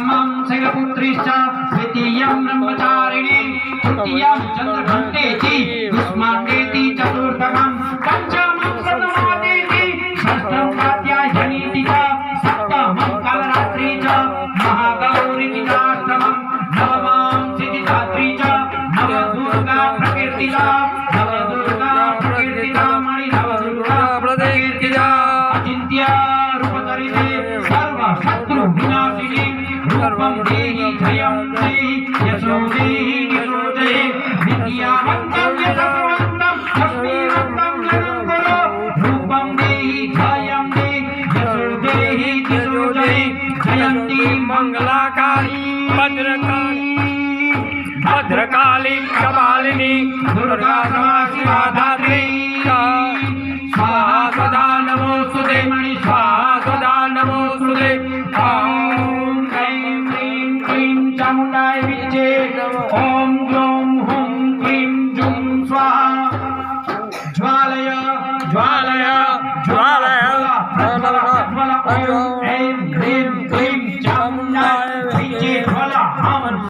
प्रथमं शैलपुत्रीश्च द्वितीयं ब्रह्मचारिणी तृतीयं चन्द्रघण्टेति कुष्माण्डेति चतुर्थकं पञ्चमं प्रथमादेति षष्ठं कात्यायनीति च सप्तमं कालरात्रि च महागौरीति च अष्टमं नवमं सिद्धिदात्री च नवदुर्गा प्रकीर्तिता नवदुर्गा प्रकीर्तिता मणि नवदुर्गा प्रकीर्तिता अचिन्त्य रूपधरिणे सर्व शत्रु विनाशिनी रूपं देहि जयं देहि यशो देहि यशो देहि विद्यावन्तं यशस्वन्तं लक्ष्मीवन्तं जनं कुरु रूपं देहि जयं देहि यशो देहि यशो देहि जयन्ती मंगलाकाली भद्रकाली कपालिनी दुर्गा शिवा धात्री स्वाहा सदा नमोस्तुते मणि स्वाहा सदा नमोस्तुते ओम ऐं ह्रीं क्लीं चामुण्डाय विद्ये ओम ग्लौं हुं क्लीं जुं स्वाहा ज्वालय ज्वालय ज्वालय ज्वालय